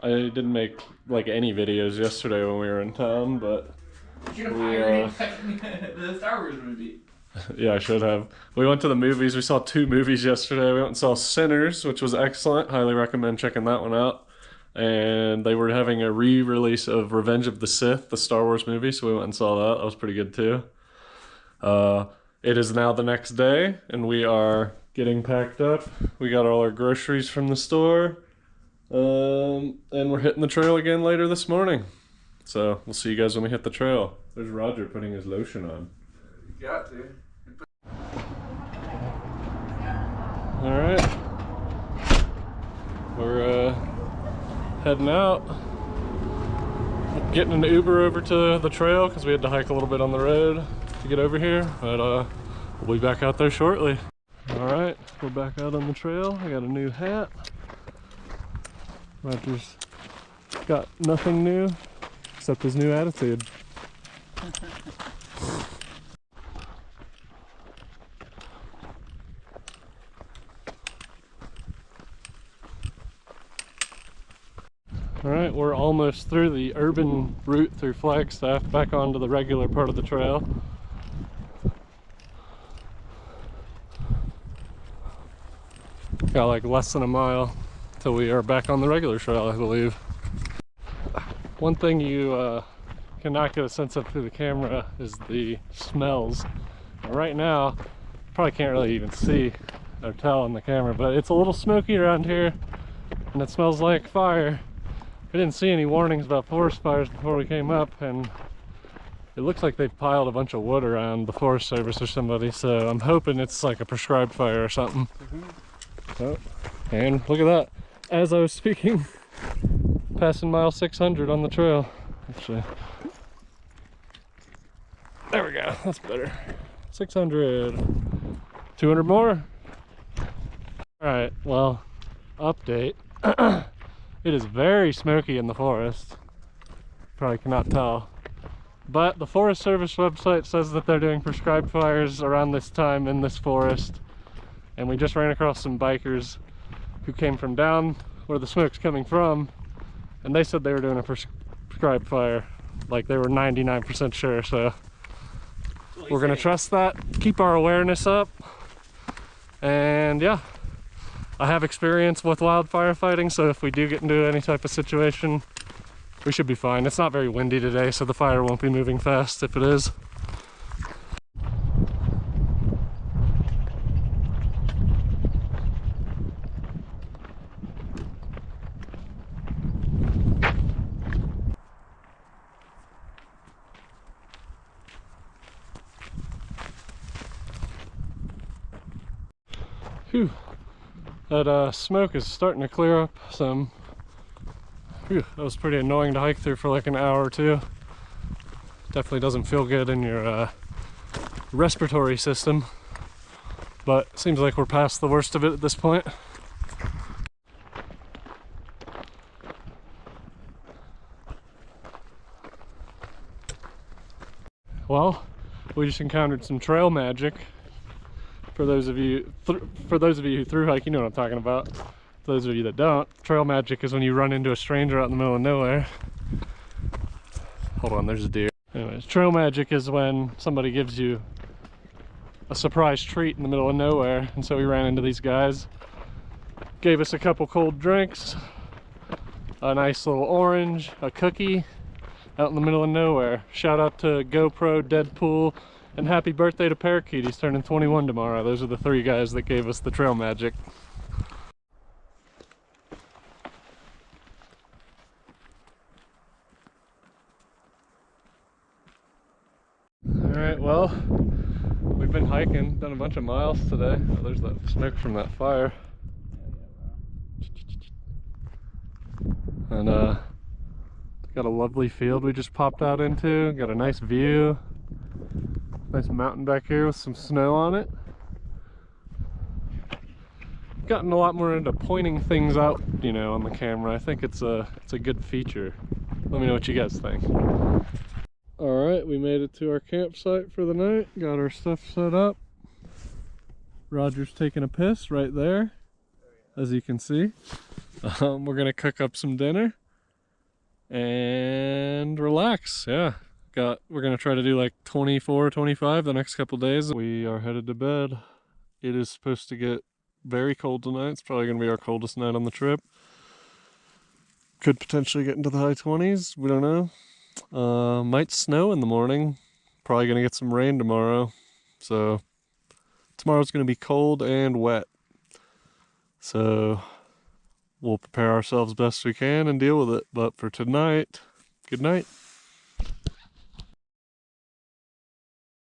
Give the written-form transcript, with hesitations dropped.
I didn't make like any videos yesterday when we were in town, but You're firing the Star Wars movie. yeah, I should have. We went to the movies. We saw 2 movies yesterday. We went and saw Sinners, which was excellent. Highly recommend checking that one out. And they were having a re-release of Revenge of the Sith, the Star Wars movie, so we went and saw that. That was pretty good too. It is now the next day, and we are getting packed up. We got all our groceries from the store, and we're hitting the trail again later this morning. So we'll see you guys when we hit the trail. There's Roger putting his lotion on. You got to. All right, we're heading out. Getting an Uber over to the trail because we had to hike a little bit on the road to get over here, but we'll be back out there shortly. All right, we're back out on the trail. I got a new hat. Roger's got nothing new except his new attitude. All right, we're almost through the urban route through Flagstaff, back onto the regular part of the trail. Got like less than a mile till we are back on the regular trail, I believe. One thing you cannot get a sense of through the camera is the smells. Right now, probably can't really even see or tell on the camera, but it's a little smoky around here and it smells like fire. We didn't see any warnings about forest fires before we came up, and it looks like they've piled a bunch of wood around the Forest Service or somebody, so I'm hoping it's like a prescribed fire or something. Oh, and look at that. As I was speaking, passing mile 600 on the trail. Actually, there we go, that's better. 600. 200 more. All right, well, update. It is very smoky in the forest. Probably cannot tell. But the Forest Service website says that they're doing prescribed fires around this time in this forest. And we just ran across some bikers who came from down where the smoke's coming from, and they said they were doing a prescribed fire. Like they were 99% sure, so we're gonna trust that, keep our awareness up, and yeah. I have experience with wildfire fighting, so if we do get into any type of situation, we should be fine. It's not very windy today, so the fire won't be moving fast if it is. Whew. That smoke is starting to clear up some. Whew, that was pretty annoying to hike through for like an hour or two. Definitely doesn't feel good in your respiratory system, but it seems like we're past the worst of it at this point. Well, we just encountered some trail magic. For those of you who thru hike, you know what I'm talking about. For those of you that don't, trail magic is when you run into a stranger out in the middle of nowhere. Hold on, there's a deer. Anyways, trail magic is when somebody gives you a surprise treat in the middle of nowhere, and so we ran into these guys. Gave us a couple cold drinks, a nice little orange, a cookie, out in the middle of nowhere. Shout out to GoPro, Deadpool, and happy birthday to Parakeet. He's turning 21 tomorrow. Those are the 3 guys that gave us the trail magic. Alright, well, we've been hiking, done a bunch of miles today. Oh, there's that smoke from that fire. And got a lovely field we just popped out into. Got a nice view. Nice mountain back here with some snow on it. Gotten a lot more into pointing things out, you know, on the camera. I think it's a good feature. Let me know what you guys think. All right, we made it to our campsite for the night. Got our stuff set up. Roger's taking a piss right there, as you can see. We're gonna cook up some dinner. and relax. Yeah. We're gonna try to do like 24, 25 the next couple days. We are headed to bed. It is supposed to get very cold tonight. It's probably gonna be our coldest night on the trip. Could potentially get into the high 20s. We don't know. Might snow in the morning. Probably gonna get some rain tomorrow. So tomorrow's gonna be cold and wet. So we'll prepare ourselves best we can and deal with it. But for tonight, good night.